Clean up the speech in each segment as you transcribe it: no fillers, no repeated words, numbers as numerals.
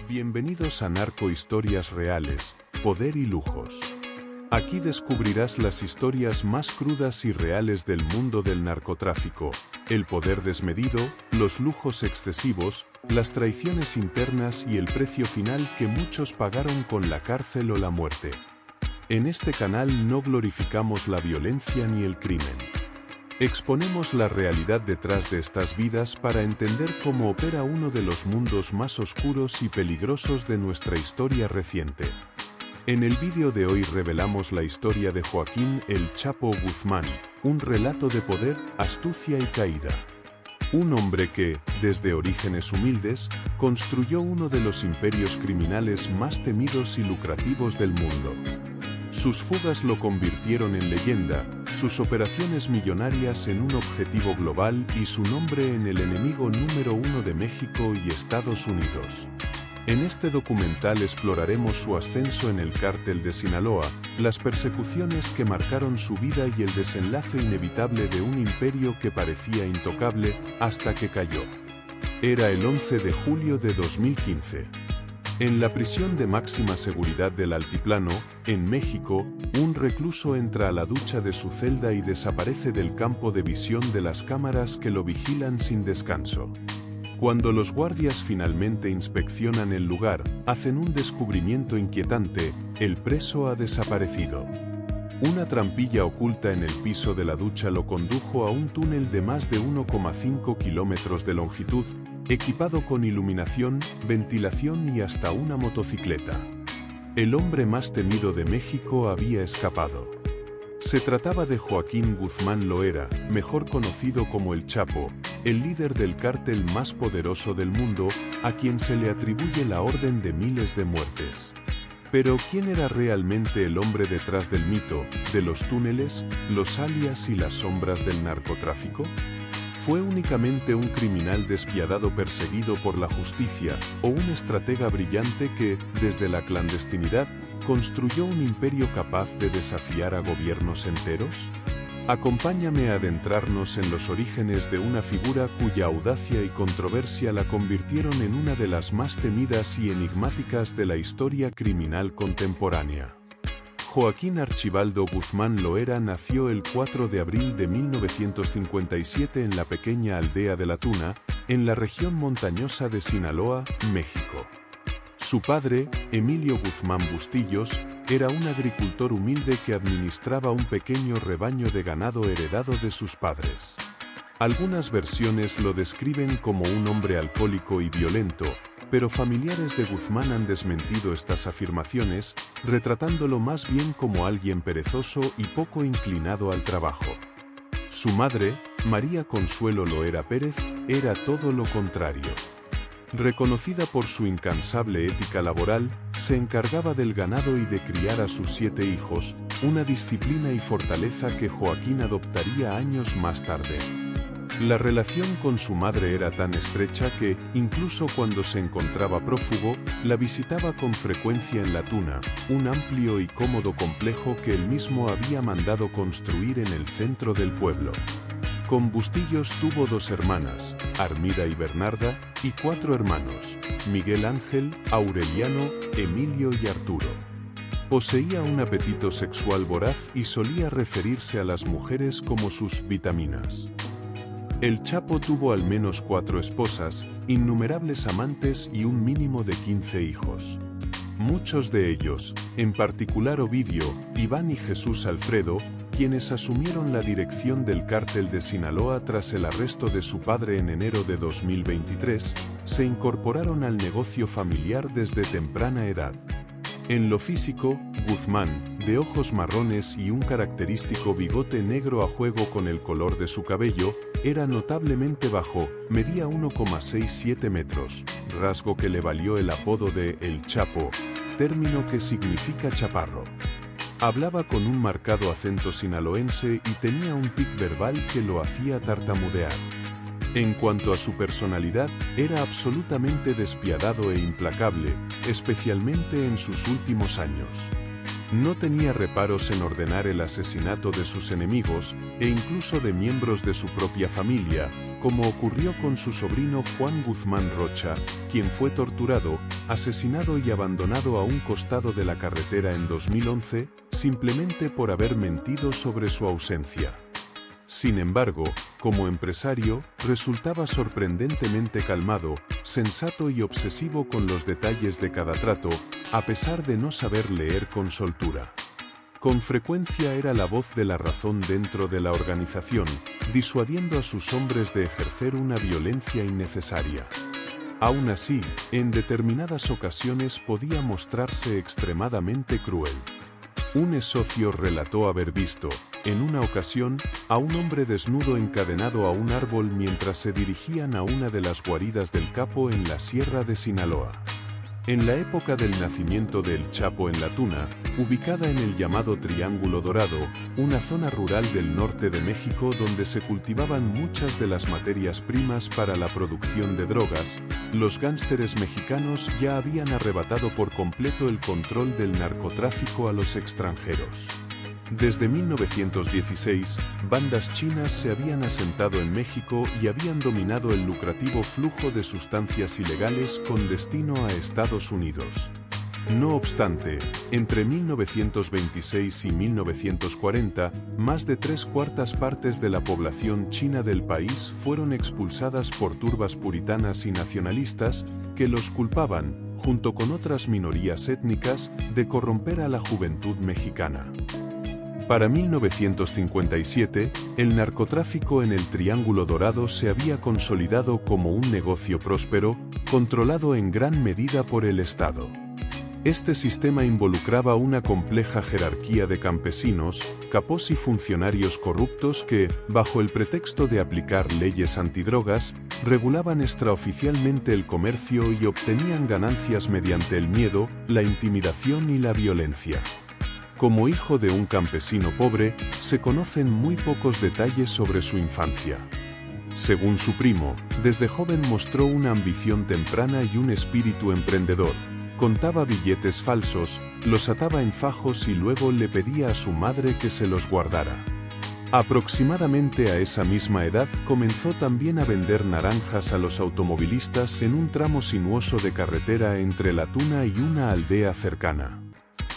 Bienvenidos a Narco Historias Reales, Poder y Lujos. Aquí descubrirás las historias más crudas y reales del mundo del narcotráfico, el poder desmedido, los lujos excesivos, las traiciones internas y el precio final que muchos pagaron con la cárcel o la muerte. En este canal no glorificamos la violencia ni el crimen. Exponemos la realidad detrás de estas vidas para entender cómo opera uno de los mundos más oscuros y peligrosos de nuestra historia reciente. En el vídeo de hoy revelamos la historia de Joaquín El Chapo Guzmán, un relato de poder, astucia y caída. Un hombre que, desde orígenes humildes, construyó uno de los imperios criminales más temidos y lucrativos del mundo. Sus fugas lo convirtieron en leyenda, sus operaciones millonarias en un objetivo global y su nombre en el enemigo número uno de México y Estados Unidos. En este documental exploraremos su ascenso en el cártel de Sinaloa, las persecuciones que marcaron su vida y el desenlace inevitable de un imperio que parecía intocable hasta que cayó. Era el 11 de julio de 2015. En la prisión de máxima seguridad del Altiplano, en México, un recluso entra a la ducha de su celda y desaparece del campo de visión de las cámaras que lo vigilan sin descanso. Cuando los guardias finalmente inspeccionan el lugar, hacen un descubrimiento inquietante: el preso ha desaparecido. Una trampilla oculta en el piso de la ducha lo condujo a un túnel de más de 1,5 kilómetros de longitud, equipado con iluminación, ventilación y hasta una motocicleta. El hombre más temido de México había escapado. Se trataba de Joaquín Guzmán Loera, mejor conocido como El Chapo, el líder del cártel más poderoso del mundo, a quien se le atribuye la orden de miles de muertes. Pero ¿quién era realmente el hombre detrás del mito, de los túneles, los alias y las sombras del narcotráfico? ¿Fue únicamente un criminal despiadado perseguido por la justicia, o un estratega brillante que, desde la clandestinidad, construyó un imperio capaz de desafiar a gobiernos enteros? Acompáñame a adentrarnos en los orígenes de una figura cuya audacia y controversia la convirtieron en una de las más temidas y enigmáticas de la historia criminal contemporánea. Joaquín Archibaldo Guzmán Loera nació el 4 de abril de 1957 en la pequeña aldea de La Tuna, en la región montañosa de Sinaloa, México. Su padre, Emilio Guzmán Bustillos, era un agricultor humilde que administraba un pequeño rebaño de ganado heredado de sus padres. Algunas versiones lo describen como un hombre alcohólico y violento, pero familiares de Guzmán han desmentido estas afirmaciones, retratándolo más bien como alguien perezoso y poco inclinado al trabajo. Su madre, María Consuelo Loera Pérez, era todo lo contrario. Reconocida por su incansable ética laboral, se encargaba del ganado y de criar a sus 7 hijos, una disciplina y fortaleza que Joaquín adoptaría años más tarde. La relación con su madre era tan estrecha que, incluso cuando se encontraba prófugo, la visitaba con frecuencia en La Tuna, un amplio y cómodo complejo que él mismo había mandado construir en el centro del pueblo. Con Bustillos tuvo 2 hermanas, Armida y Bernarda, y 4 hermanos, Miguel Ángel, Aureliano, Emilio y Arturo. Poseía un apetito sexual voraz y solía referirse a las mujeres como sus vitaminas. El Chapo tuvo al menos 4 esposas, innumerables amantes y un mínimo de 15 hijos. Muchos de ellos, en particular Ovidio, Iván y Jesús Alfredo, quienes asumieron la dirección del cártel de Sinaloa tras el arresto de su padre en enero de 2023, se incorporaron al negocio familiar desde temprana edad. En lo físico, Guzmán, de ojos marrones y un característico bigote negro a juego con el color de su cabello, era notablemente bajo, medía 1,67 metros, rasgo que le valió el apodo de El Chapo, término que significa chaparro. Hablaba con un marcado acento sinaloense y tenía un tic verbal que lo hacía tartamudear. En cuanto a su personalidad, era absolutamente despiadado e implacable, especialmente en sus últimos años. No tenía reparos en ordenar el asesinato de sus enemigos, e incluso de miembros de su propia familia, como ocurrió con su sobrino Juan Guzmán Rocha, quien fue torturado, asesinado y abandonado a un costado de la carretera en 2011, simplemente por haber mentido sobre su ausencia. Sin embargo, como empresario, resultaba sorprendentemente calmado, sensato y obsesivo con los detalles de cada trato, a pesar de no saber leer con soltura. Con frecuencia era la voz de la razón dentro de la organización, disuadiendo a sus hombres de ejercer una violencia innecesaria. Aún así, en determinadas ocasiones podía mostrarse extremadamente cruel. Un ex-socio relató haber visto, en una ocasión, a un hombre desnudo encadenado a un árbol mientras se dirigían a una de las guaridas del Capo en la Sierra de Sinaloa. En la época del nacimiento del Chapo en La Tuna, ubicada en el llamado Triángulo Dorado, una zona rural del norte de México donde se cultivaban muchas de las materias primas para la producción de drogas, los gánsteres mexicanos ya habían arrebatado por completo el control del narcotráfico a los extranjeros. Desde 1916, bandas chinas se habían asentado en México y habían dominado el lucrativo flujo de sustancias ilegales con destino a Estados Unidos. No obstante, entre 1926 y 1940, más de 3/4 partes de la población china del país fueron expulsadas por turbas puritanas y nacionalistas que los culpaban, junto con otras minorías étnicas, de corromper a la juventud mexicana. Para 1957, el narcotráfico en el Triángulo Dorado se había consolidado como un negocio próspero, controlado en gran medida por el Estado. Este sistema involucraba una compleja jerarquía de campesinos, capos y funcionarios corruptos que, bajo el pretexto de aplicar leyes antidrogas, regulaban extraoficialmente el comercio y obtenían ganancias mediante el miedo, la intimidación y la violencia. Como hijo de un campesino pobre, se conocen muy pocos detalles sobre su infancia. Según su primo, desde joven mostró una ambición temprana y un espíritu emprendedor. Contaba billetes falsos, los ataba en fajos y luego le pedía a su madre que se los guardara. Aproximadamente a esa misma edad comenzó también a vender naranjas a los automovilistas en un tramo sinuoso de carretera entre La Tuna y una aldea cercana.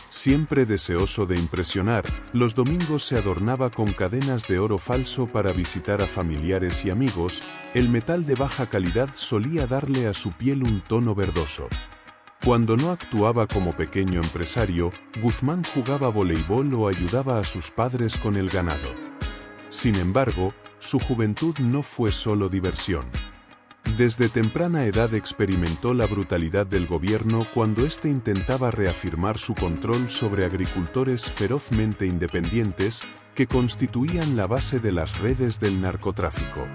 Siempre deseoso de impresionar, los domingos se adornaba con cadenas de oro falso para visitar a familiares y amigos. El metal de baja calidad solía darle a su piel un tono verdoso. Cuando no actuaba como pequeño empresario, Guzmán jugaba voleibol o ayudaba a sus padres con el ganado. Sin embargo, su juventud no fue solo diversión. Desde temprana edad experimentó la brutalidad del gobierno cuando éste intentaba reafirmar su control sobre agricultores ferozmente independientes, que constituían la base de las redes del narcotráfico.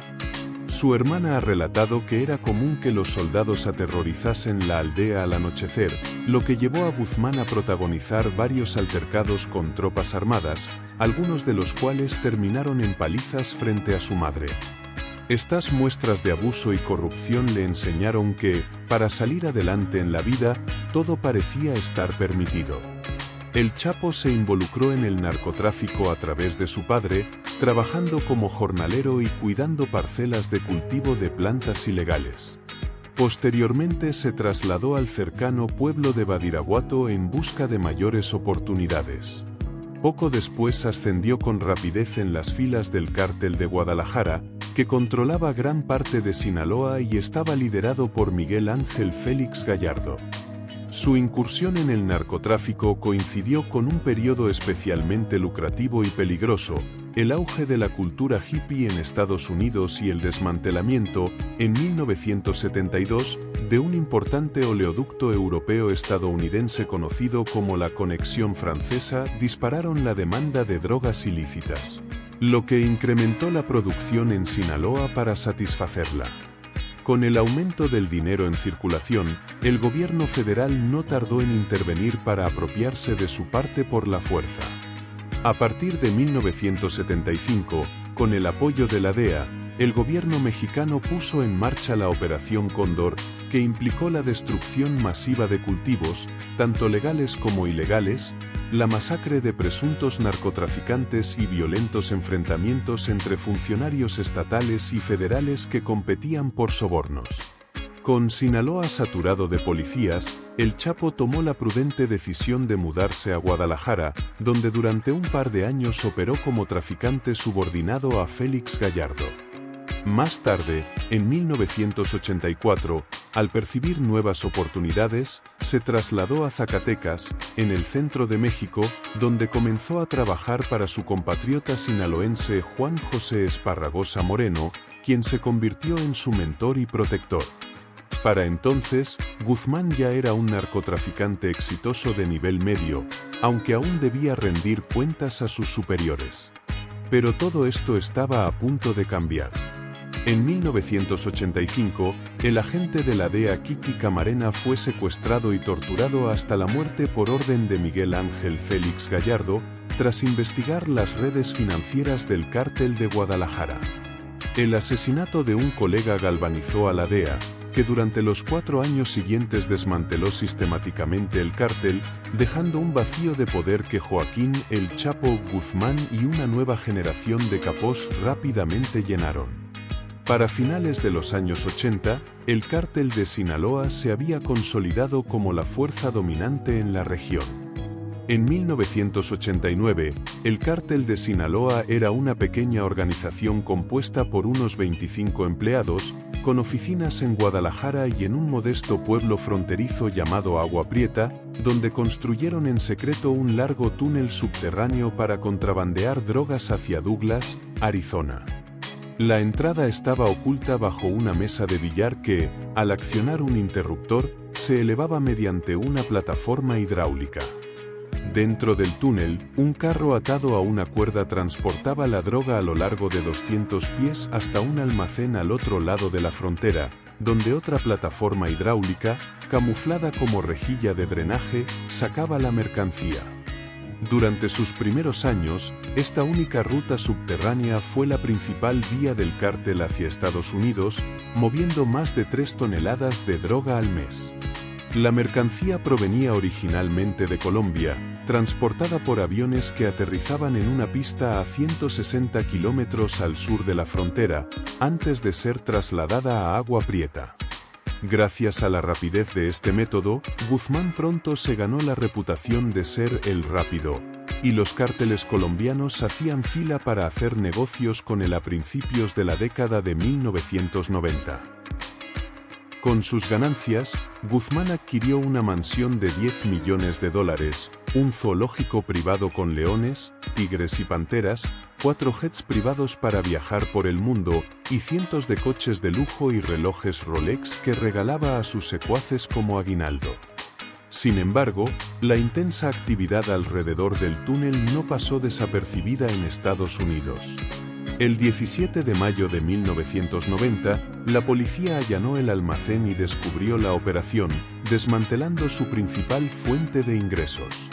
Su hermana ha relatado que era común que los soldados aterrorizasen la aldea al anochecer, lo que llevó a Guzmán a protagonizar varios altercados con tropas armadas, algunos de los cuales terminaron en palizas frente a su madre. Estas muestras de abuso y corrupción le enseñaron que, para salir adelante en la vida, todo parecía estar permitido. El Chapo se involucró en el narcotráfico a través de su padre, trabajando como jornalero y cuidando parcelas de cultivo de plantas ilegales. Posteriormente se trasladó al cercano pueblo de Badiraguato en busca de mayores oportunidades. Poco después ascendió con rapidez en las filas del Cártel de Guadalajara, que controlaba gran parte de Sinaloa y estaba liderado por Miguel Ángel Félix Gallardo. Su incursión en el narcotráfico coincidió con un periodo especialmente lucrativo y peligroso, el auge de la cultura hippie en Estados Unidos y el desmantelamiento, en 1972, de un importante oleoducto europeo-estadounidense conocido como la Conexión Francesa, dispararon la demanda de drogas ilícitas, lo que incrementó la producción en Sinaloa para satisfacerla. Con el aumento del dinero en circulación, el gobierno federal no tardó en intervenir para apropiarse de su parte por la fuerza. A partir de 1975, con el apoyo de la DEA, el gobierno mexicano puso en marcha la Operación Cóndor, que implicó la destrucción masiva de cultivos, tanto legales como ilegales, la masacre de presuntos narcotraficantes y violentos enfrentamientos entre funcionarios estatales y federales que competían por sobornos. Con Sinaloa saturado de policías, el Chapo tomó la prudente decisión de mudarse a Guadalajara, donde durante un par de años operó como traficante subordinado a Félix Gallardo. Más tarde, en 1984, al percibir nuevas oportunidades, se trasladó a Zacatecas, en el centro de México, donde comenzó a trabajar para su compatriota sinaloense Juan José Esparragosa Moreno, quien se convirtió en su mentor y protector. Para entonces, Guzmán ya era un narcotraficante exitoso de nivel medio, aunque aún debía rendir cuentas a sus superiores. Pero todo esto estaba a punto de cambiar. En 1985, el agente de la DEA Kiki Camarena fue secuestrado y torturado hasta la muerte por orden de Miguel Ángel Félix Gallardo, tras investigar las redes financieras del cártel de Guadalajara. El asesinato de un colega galvanizó a la DEA, que durante los 4 años siguientes desmanteló sistemáticamente el cártel, dejando un vacío de poder que Joaquín El Chapo Guzmán y una nueva generación de capos rápidamente llenaron. Para finales de los años 80, el cártel de Sinaloa se había consolidado como la fuerza dominante en la región. En 1989, el cártel de Sinaloa era una pequeña organización compuesta por unos 25 empleados, con oficinas en Guadalajara y en un modesto pueblo fronterizo llamado Agua Prieta, donde construyeron en secreto un largo túnel subterráneo para contrabandear drogas hacia Douglas, Arizona. La entrada estaba oculta bajo una mesa de billar que, al accionar un interruptor, se elevaba mediante una plataforma hidráulica. Dentro del túnel, un carro atado a una cuerda transportaba la droga a lo largo de 200 pies hasta un almacén al otro lado de la frontera, donde otra plataforma hidráulica, camuflada como rejilla de drenaje, sacaba la mercancía. Durante sus primeros años, esta única ruta subterránea fue la principal vía del cártel hacia Estados Unidos, moviendo más de 3 toneladas de droga al mes. La mercancía provenía originalmente de Colombia, transportada por aviones que aterrizaban en una pista a 160 kilómetros al sur de la frontera, antes de ser trasladada a Agua Prieta. Gracias a la rapidez de este método, Guzmán pronto se ganó la reputación de ser el rápido, y los cárteles colombianos hacían fila para hacer negocios con él a principios de la década de 1990. Con sus ganancias, Guzmán adquirió una mansión de $10 millones, un zoológico privado con leones, tigres y panteras, 4 jets privados para viajar por el mundo, y cientos de coches de lujo y relojes Rolex que regalaba a sus secuaces como aguinaldo. Sin embargo, la intensa actividad alrededor del túnel no pasó desapercibida en Estados Unidos. El 17 de mayo de 1990, la policía allanó el almacén y descubrió la operación, desmantelando su principal fuente de ingresos.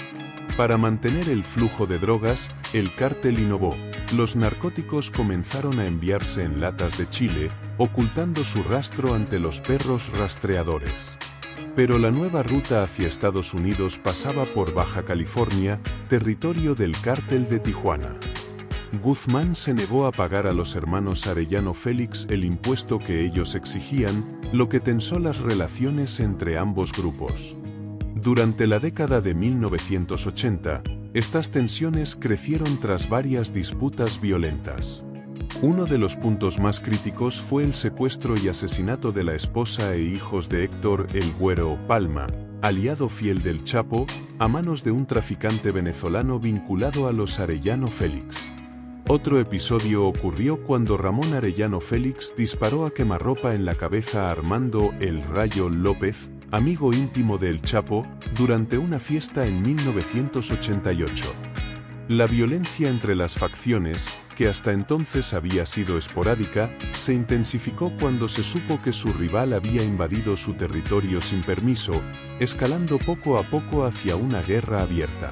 Para mantener el flujo de drogas, el cártel innovó. Los narcóticos comenzaron a enviarse en latas de chile, ocultando su rastro ante los perros rastreadores. Pero la nueva ruta hacia Estados Unidos pasaba por Baja California, territorio del cártel de Tijuana. Guzmán se negó a pagar a los hermanos Arellano Félix el impuesto que ellos exigían, lo que tensó las relaciones entre ambos grupos. Durante la década de 1980, estas tensiones crecieron tras varias disputas violentas. Uno de los puntos más críticos fue el secuestro y asesinato de la esposa e hijos de Héctor El Güero Palma, aliado fiel del Chapo, a manos de un traficante venezolano vinculado a los Arellano Félix. Otro episodio ocurrió cuando Ramón Arellano Félix disparó a quemarropa en la cabeza a Armando El Rayo López, amigo íntimo del Chapo, durante una fiesta en 1988. La violencia entre las facciones, que hasta entonces había sido esporádica, se intensificó cuando se supo que su rival había invadido su territorio sin permiso, escalando poco a poco hacia una guerra abierta.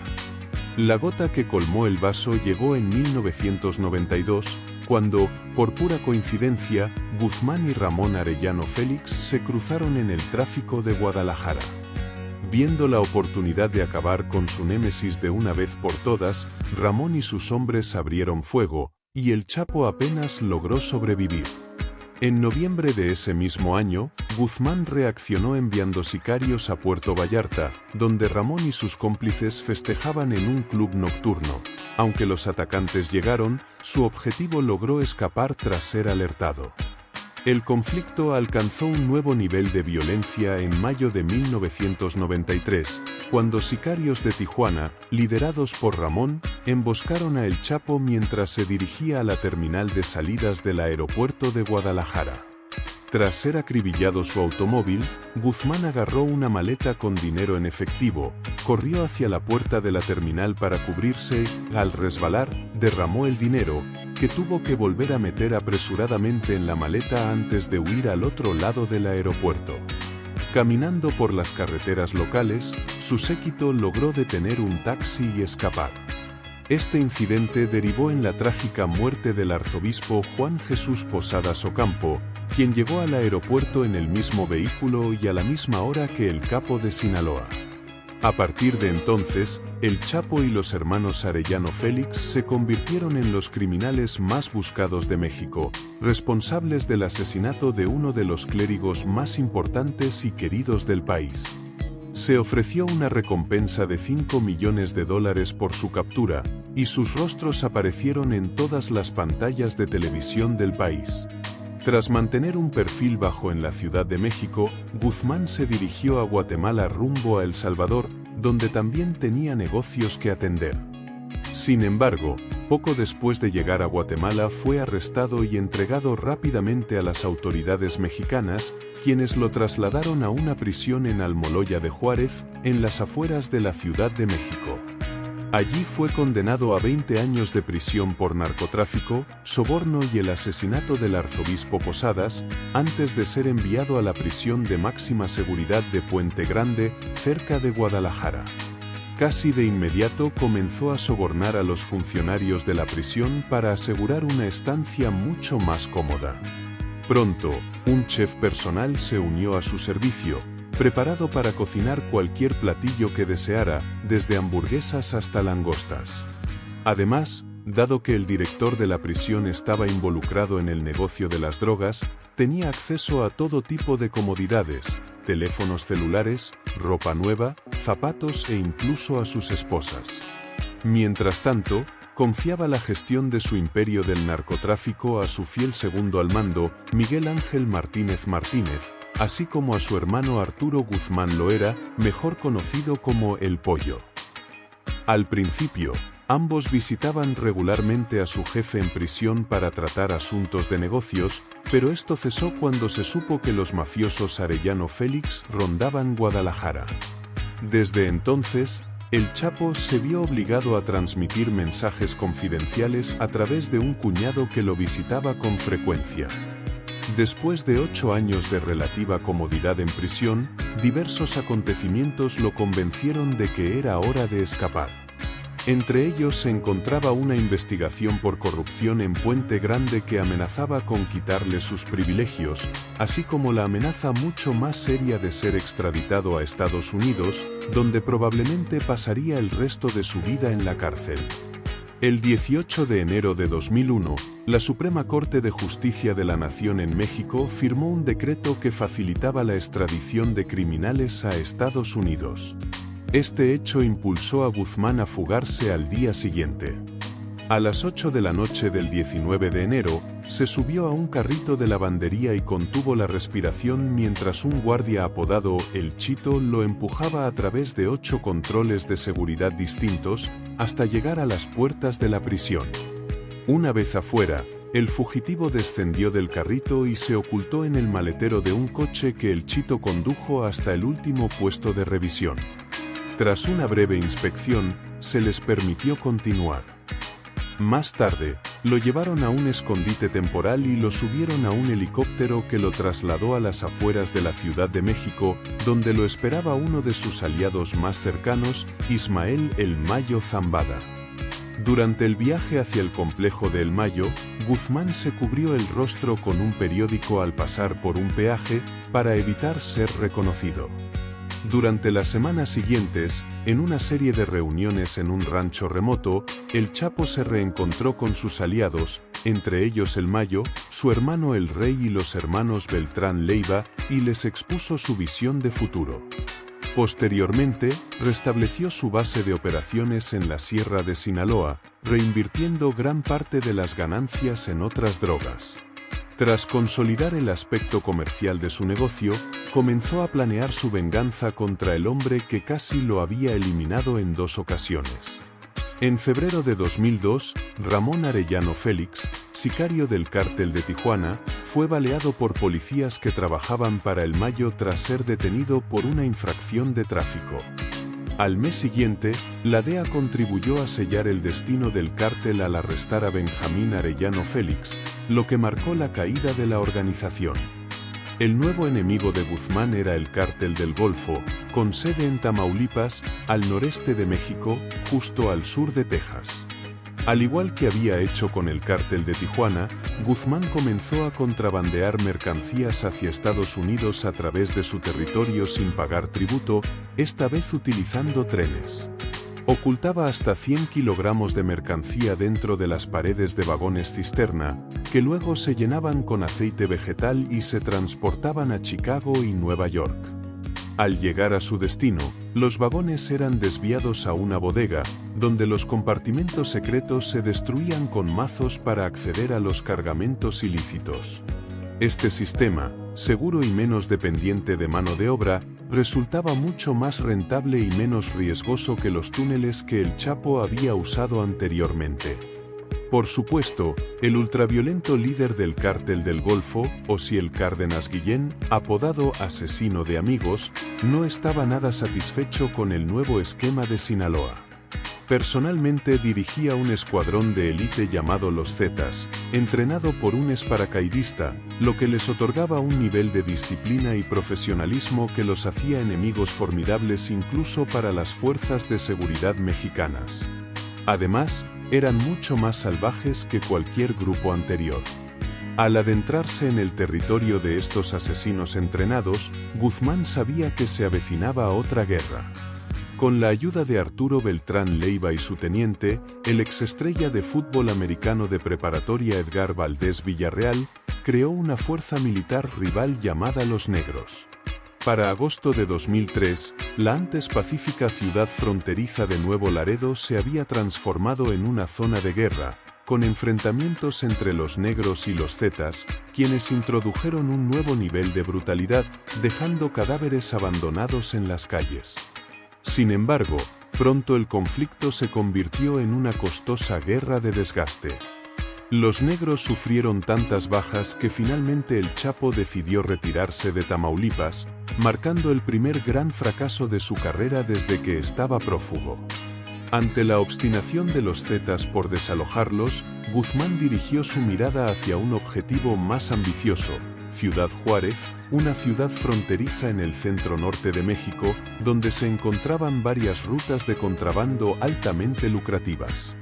La gota que colmó el vaso llegó en 1992, cuando, por pura coincidencia, Guzmán y Ramón Arellano Félix se cruzaron en el tráfico de Guadalajara. Viendo la oportunidad de acabar con su némesis de una vez por todas, Ramón y sus hombres abrieron fuego, y el Chapo apenas logró sobrevivir. En noviembre de ese mismo año, Guzmán reaccionó enviando sicarios a Puerto Vallarta, donde Ramón y sus cómplices festejaban en un club nocturno. Aunque los atacantes llegaron, su objetivo logró escapar tras ser alertado. El conflicto alcanzó un nuevo nivel de violencia en mayo de 1993, cuando sicarios de Tijuana, liderados por Ramón, emboscaron a El Chapo mientras se dirigía a la terminal de salidas del aeropuerto de Guadalajara. Tras ser acribillado su automóvil, Guzmán agarró una maleta con dinero en efectivo, corrió hacia la puerta de la terminal para cubrirse y, al resbalar, derramó el dinero, que tuvo que volver a meter apresuradamente en la maleta antes de huir al otro lado del aeropuerto. Caminando por las carreteras locales, su séquito logró detener un taxi y escapar. Este incidente derivó en la trágica muerte del arzobispo Juan Jesús Posadas Ocampo, quien llegó al aeropuerto en el mismo vehículo y a la misma hora que el capo de Sinaloa. A partir de entonces, El Chapo y los hermanos Arellano Félix se convirtieron en los criminales más buscados de México, responsables del asesinato de uno de los clérigos más importantes y queridos del país. Se ofreció una recompensa de $5 millones por su captura, y sus rostros aparecieron en todas las pantallas de televisión del país. Tras mantener un perfil bajo en la Ciudad de México, Guzmán se dirigió a Guatemala rumbo a El Salvador, donde también tenía negocios que atender. Sin embargo, poco después de llegar a Guatemala fue arrestado y entregado rápidamente a las autoridades mexicanas, quienes lo trasladaron a una prisión en Almoloya de Juárez, en las afueras de la Ciudad de México. Allí fue condenado a 20 años de prisión por narcotráfico, soborno y el asesinato del arzobispo Posadas, antes de ser enviado a la prisión de máxima seguridad de Puente Grande, cerca de Guadalajara. Casi de inmediato comenzó a sobornar a los funcionarios de la prisión para asegurar una estancia mucho más cómoda. Pronto, un chef personal se unió a su servicio, preparado para cocinar cualquier platillo que deseara, desde hamburguesas hasta langostas. Además, dado que el director de la prisión estaba involucrado en el negocio de las drogas, tenía acceso a todo tipo de comodidades, teléfonos celulares, ropa nueva, zapatos e incluso a sus esposas. Mientras tanto, confiaba la gestión de su imperio del narcotráfico a su fiel segundo al mando, Miguel Ángel Martínez Martínez, así como a su hermano Arturo Guzmán Loera, mejor conocido como El Pollo. Al principio, ambos visitaban regularmente a su jefe en prisión para tratar asuntos de negocios, pero esto cesó cuando se supo que los mafiosos Arellano Félix rondaban Guadalajara. Desde entonces, El Chapo se vio obligado a transmitir mensajes confidenciales a través de un cuñado que lo visitaba con frecuencia. Después de 8 años de relativa comodidad en prisión, diversos acontecimientos lo convencieron de que era hora de escapar. Entre ellos se encontraba una investigación por corrupción en Puente Grande que amenazaba con quitarle sus privilegios, así como la amenaza mucho más seria de ser extraditado a Estados Unidos, donde probablemente pasaría el resto de su vida en la cárcel. El 18 de enero de 2001, la Suprema Corte de Justicia de la Nación en México firmó un decreto que facilitaba la extradición de criminales a Estados Unidos. Este hecho impulsó a Guzmán a fugarse al día siguiente. A las 8 de la noche del 19 de enero, se subió a un carrito de lavandería y contuvo la respiración mientras un guardia apodado El Chito lo empujaba a través de 8 controles de seguridad distintos, hasta llegar a las puertas de la prisión. Una vez afuera, el fugitivo descendió del carrito y se ocultó en el maletero de un coche que El Chito condujo hasta el último puesto de revisión. Tras una breve inspección, se les permitió continuar. Más tarde, lo llevaron a un escondite temporal y lo subieron a un helicóptero que lo trasladó a las afueras de la Ciudad de México, donde lo esperaba uno de sus aliados más cercanos, Ismael El Mayo Zambada. Durante el viaje hacia el complejo de El Mayo, Guzmán se cubrió el rostro con un periódico al pasar por un peaje, para evitar ser reconocido. Durante las semanas siguientes, en una serie de reuniones en un rancho remoto, el Chapo se reencontró con sus aliados, entre ellos El Mayo, su hermano El Rey y los hermanos Beltrán Leiva, y les expuso su visión de futuro. Posteriormente, restableció su base de operaciones en la Sierra de Sinaloa, reinvirtiendo gran parte de las ganancias en otras drogas. Tras consolidar el aspecto comercial de su negocio, comenzó a planear su venganza contra el hombre que casi lo había eliminado en 2 ocasiones. En febrero de 2002, Ramón Arellano Félix, sicario del Cártel de Tijuana, fue baleado por policías que trabajaban para El Mayo tras ser detenido por una infracción de tráfico. Al mes siguiente, la DEA contribuyó a sellar el destino del cártel al arrestar a Benjamín Arellano Félix, lo que marcó la caída de la organización. El nuevo enemigo de Guzmán era el Cártel del Golfo, con sede en Tamaulipas, al noreste de México, justo al sur de Texas. Al igual que había hecho con el Cártel de Tijuana, Guzmán comenzó a contrabandear mercancías hacia Estados Unidos a través de su territorio sin pagar tributo, esta vez utilizando trenes. Ocultaba hasta 100 kilogramos de mercancía dentro de las paredes de vagones cisterna, que luego se llenaban con aceite vegetal y se transportaban a Chicago y Nueva York. Al llegar a su destino, los vagones eran desviados a una bodega, donde los compartimentos secretos se destruían con mazos para acceder a los cargamentos ilícitos. Este sistema, seguro y menos dependiente de mano de obra, resultaba mucho más rentable y menos riesgoso que los túneles que el Chapo había usado anteriormente. Por supuesto, el ultraviolento líder del Cártel del Golfo, Osiel Cárdenas Guillén, apodado Asesino de Amigos, no estaba nada satisfecho con el nuevo esquema de Sinaloa. Personalmente dirigía un escuadrón de élite llamado Los Zetas, entrenado por un paracaidista, lo que les otorgaba un nivel de disciplina y profesionalismo que los hacía enemigos formidables incluso para las fuerzas de seguridad mexicanas. Además, eran mucho más salvajes que cualquier grupo anterior. Al adentrarse en el territorio de estos asesinos entrenados, Guzmán sabía que se avecinaba otra guerra. Con la ayuda de Arturo Beltrán Leiva y su teniente, el exestrella de fútbol americano de preparatoria Edgar Valdés Villarreal, creó una fuerza militar rival llamada Los Negros. Para agosto de 2003, la antes pacífica ciudad fronteriza de Nuevo Laredo se había transformado en una zona de guerra, con enfrentamientos entre los negros y los zetas, quienes introdujeron un nuevo nivel de brutalidad, dejando cadáveres abandonados en las calles. Sin embargo, pronto el conflicto se convirtió en una costosa guerra de desgaste. Los negros sufrieron tantas bajas que finalmente el Chapo decidió retirarse de Tamaulipas, marcando el primer gran fracaso de su carrera desde que estaba prófugo. Ante la obstinación de los zetas por desalojarlos, Guzmán dirigió su mirada hacia un objetivo más ambicioso, Ciudad Juárez, una ciudad fronteriza en el centro norte de México, donde se encontraban varias rutas de contrabando altamente lucrativas.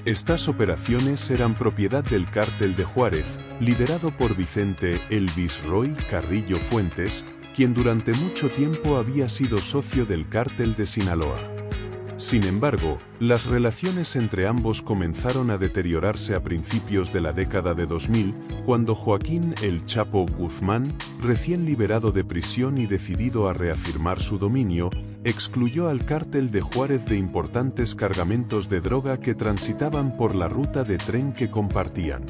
Estas operaciones eran propiedad del Cártel de Juárez, liderado por Vicente "El Viceroy" Carrillo Fuentes, quien durante mucho tiempo había sido socio del Cártel de Sinaloa. Sin embargo, las relaciones entre ambos comenzaron a deteriorarse a principios de la década de 2000, cuando Joaquín "El Chapo" Guzmán, recién liberado de prisión y decidido a reafirmar su dominio, excluyó al Cártel de Juárez de importantes cargamentos de droga que transitaban por la ruta de tren que compartían.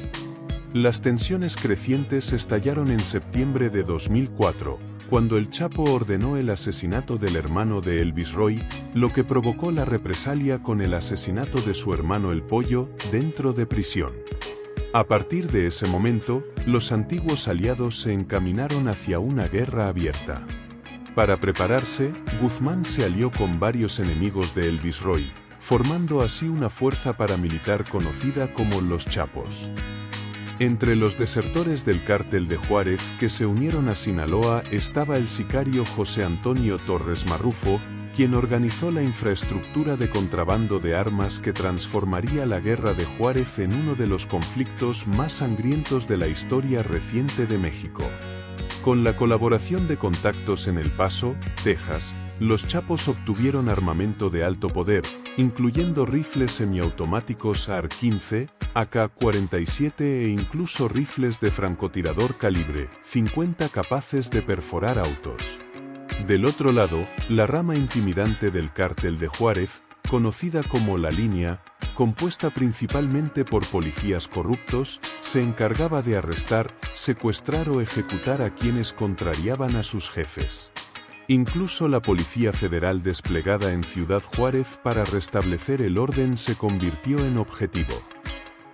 Las tensiones crecientes estallaron en septiembre de 2004, cuando el Chapo ordenó el asesinato del hermano de El Viceroy, lo que provocó la represalia con el asesinato de su hermano El Pollo, dentro de prisión. A partir de ese momento, los antiguos aliados se encaminaron hacia una guerra abierta. Para prepararse, Guzmán se alió con varios enemigos de El Viceroy, formando así una fuerza paramilitar conocida como Los Chapos. Entre los desertores del Cártel de Juárez que se unieron a Sinaloa estaba el sicario José Antonio Torres Marrufo, quien organizó la infraestructura de contrabando de armas que transformaría la Guerra de Juárez en uno de los conflictos más sangrientos de la historia reciente de México. Con la colaboración de contactos en El Paso, Texas, los Chapos obtuvieron armamento de alto poder, incluyendo rifles semiautomáticos AR-15, AK-47 e incluso rifles de francotirador calibre 50 capaces de perforar autos. Del otro lado, la rama intimidante del Cártel de Juárez, conocida como La Línea, compuesta principalmente por policías corruptos, se encargaba de arrestar, secuestrar o ejecutar a quienes contrariaban a sus jefes. Incluso la Policía Federal desplegada en Ciudad Juárez para restablecer el orden se convirtió en objetivo.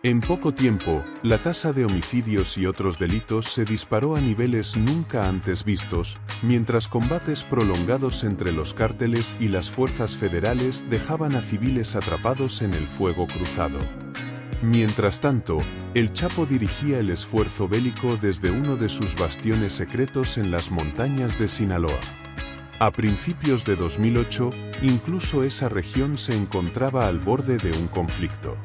En poco tiempo, la tasa de homicidios y otros delitos se disparó a niveles nunca antes vistos, mientras combates prolongados entre los cárteles y las fuerzas federales dejaban a civiles atrapados en el fuego cruzado. Mientras tanto, el Chapo dirigía el esfuerzo bélico desde uno de sus bastiones secretos en las montañas de Sinaloa. A principios de 2008, incluso esa región se encontraba al borde de un conflicto.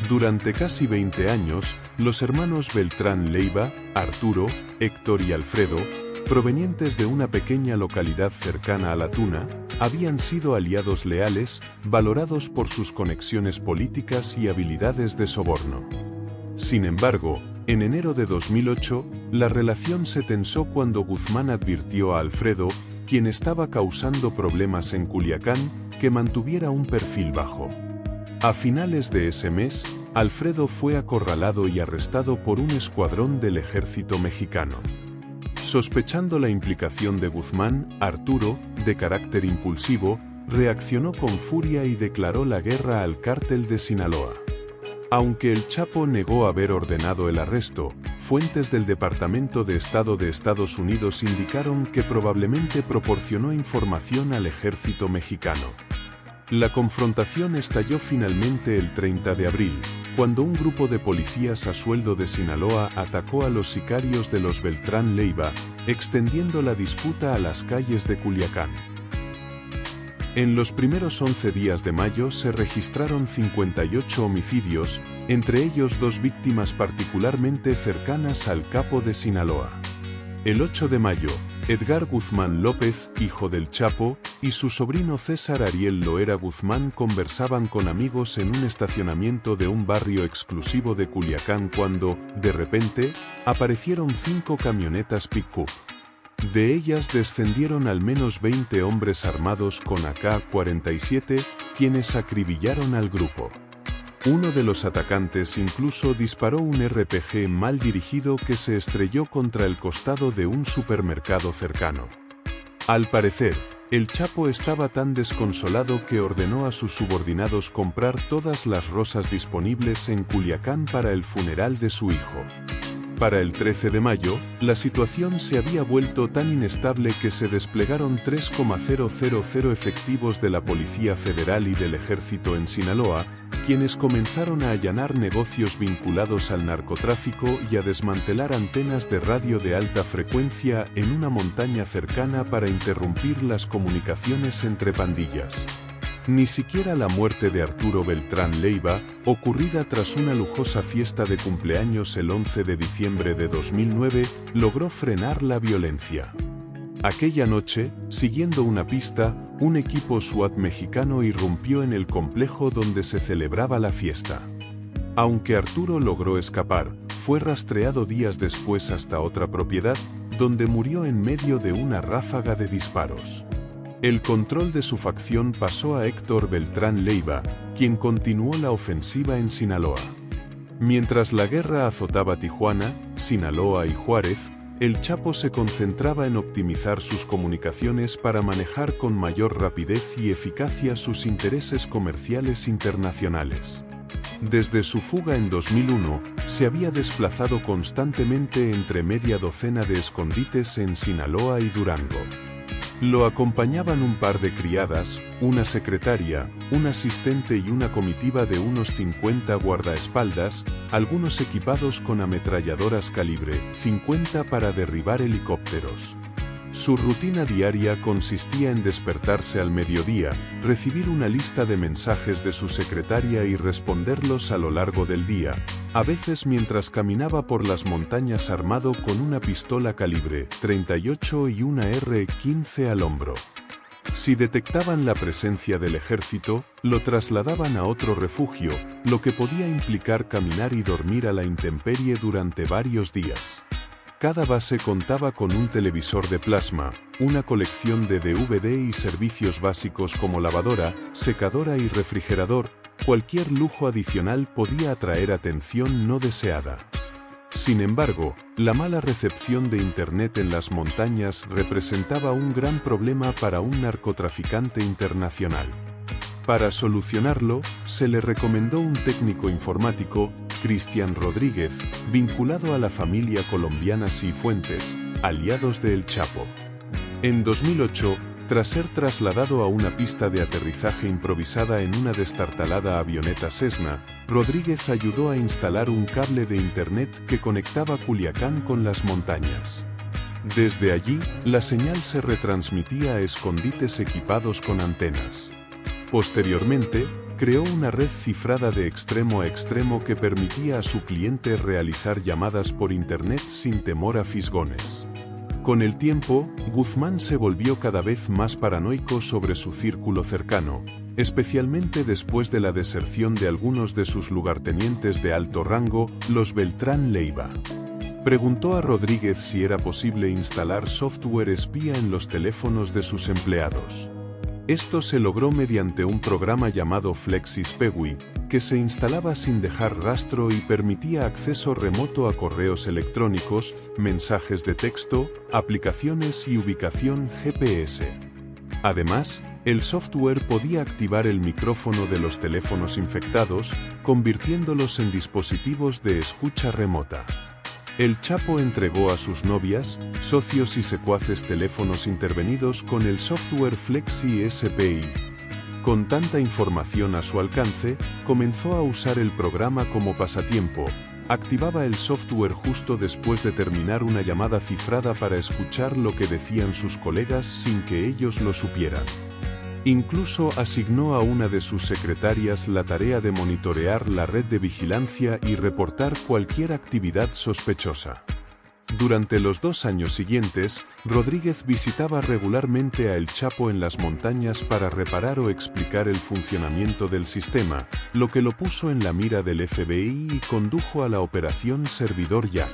Durante casi 20 años, los hermanos Beltrán Leiva, Arturo, Héctor y Alfredo, provenientes de una pequeña localidad cercana a La Tuna, habían sido aliados leales, valorados por sus conexiones políticas y habilidades de soborno. Sin embargo, en enero de 2008, la relación se tensó cuando Guzmán advirtió a Alfredo, quien estaba causando problemas en Culiacán, que mantuviera un perfil bajo. A finales de ese mes, Alfredo fue acorralado y arrestado por un escuadrón del ejército mexicano. Sospechando la implicación de Guzmán, Arturo, de carácter impulsivo, reaccionó con furia y declaró la guerra al Cártel de Sinaloa. Aunque el Chapo negó haber ordenado el arresto, fuentes del Departamento de Estado de Estados Unidos indicaron que probablemente proporcionó información al ejército mexicano. La confrontación estalló finalmente el 30 de abril, cuando un grupo de policías a sueldo de Sinaloa atacó a los sicarios de los Beltrán Leiva, extendiendo la disputa a las calles de Culiacán. En los primeros 11 días de mayo se registraron 58 homicidios, entre ellos 2 víctimas particularmente cercanas al capo de Sinaloa. El 8 de mayo, Edgar Guzmán López, hijo del Chapo, y su sobrino César Ariel Loera Guzmán conversaban con amigos en un estacionamiento de un barrio exclusivo de Culiacán cuando, de repente, aparecieron 5 camionetas pick-up. De ellas descendieron al menos 20 hombres armados con AK-47, quienes acribillaron al grupo. Uno de los atacantes incluso disparó un RPG mal dirigido que se estrelló contra el costado de un supermercado cercano. Al parecer, el Chapo estaba tan desconsolado que ordenó a sus subordinados comprar todas las rosas disponibles en Culiacán para el funeral de su hijo. Para el 13 de mayo, la situación se había vuelto tan inestable que se desplegaron 3,000 efectivos de la Policía Federal y del Ejército en Sinaloa, quienes comenzaron a allanar negocios vinculados al narcotráfico y a desmantelar antenas de radio de alta frecuencia en una montaña cercana para interrumpir las comunicaciones entre pandillas. Ni siquiera la muerte de Arturo Beltrán Leiva, ocurrida tras una lujosa fiesta de cumpleaños el 11 de diciembre de 2009, logró frenar la violencia. Aquella noche, siguiendo una pista, un equipo SWAT mexicano irrumpió en el complejo donde se celebraba la fiesta. Aunque Arturo logró escapar, fue rastreado días después hasta otra propiedad, donde murió en medio de una ráfaga de disparos. El control de su facción pasó a Héctor Beltrán Leiva, quien continuó la ofensiva en Sinaloa. Mientras la guerra azotaba Tijuana, Sinaloa y Juárez, el Chapo se concentraba en optimizar sus comunicaciones para manejar con mayor rapidez y eficacia sus intereses comerciales internacionales. Desde su fuga en 2001, se había desplazado constantemente entre media docena de escondites en Sinaloa y Durango. Lo acompañaban un par de criadas, una secretaria, un asistente y una comitiva de unos 50 guardaespaldas, algunos equipados con ametralladoras calibre 50 para derribar helicópteros. Su rutina diaria consistía en despertarse al mediodía, recibir una lista de mensajes de su secretaria y responderlos a lo largo del día, a veces mientras caminaba por las montañas armado con una pistola calibre .38 y una R-15 al hombro. Si detectaban la presencia del ejército, lo trasladaban a otro refugio, lo que podía implicar caminar y dormir a la intemperie durante varios días. Cada base contaba con un televisor de plasma, una colección de DVD y servicios básicos como lavadora, secadora y refrigerador. Cualquier lujo adicional podía atraer atención no deseada. Sin embargo, la mala recepción de Internet en las montañas representaba un gran problema para un narcotraficante internacional. Para solucionarlo, se le recomendó un técnico informático, Cristian Rodríguez, vinculado a la familia colombiana Cifuentes, aliados de El Chapo. En 2008, tras ser trasladado a una pista de aterrizaje improvisada en una destartalada avioneta Cessna, Rodríguez ayudó a instalar un cable de Internet que conectaba Culiacán con las montañas. Desde allí, la señal se retransmitía a escondites equipados con antenas. Posteriormente, creó una red cifrada de extremo a extremo que permitía a su cliente realizar llamadas por Internet sin temor a fisgones. Con el tiempo, Guzmán se volvió cada vez más paranoico sobre su círculo cercano, especialmente después de la deserción de algunos de sus lugartenientes de alto rango, los Beltrán Leiva. Preguntó a Rodríguez si era posible instalar software espía en los teléfonos de sus empleados. Esto se logró mediante un programa llamado FlexiSpewi, que se instalaba sin dejar rastro y permitía acceso remoto a correos electrónicos, mensajes de texto, aplicaciones y ubicación GPS. Además, el software podía activar el micrófono de los teléfonos infectados, convirtiéndolos en dispositivos de escucha remota. El Chapo entregó a sus novias, socios y secuaces teléfonos intervenidos con el software Flexi SPI. Con tanta información a su alcance, comenzó a usar el programa como pasatiempo. Activaba el software justo después de terminar una llamada cifrada para escuchar lo que decían sus colegas sin que ellos lo supieran. Incluso asignó a una de sus secretarias la tarea de monitorear la red de vigilancia y reportar cualquier actividad sospechosa. Durante los 2 años siguientes, Rodríguez visitaba regularmente a El Chapo en las montañas para reparar o explicar el funcionamiento del sistema, lo que lo puso en la mira del FBI y condujo a la operación Servidor Jack.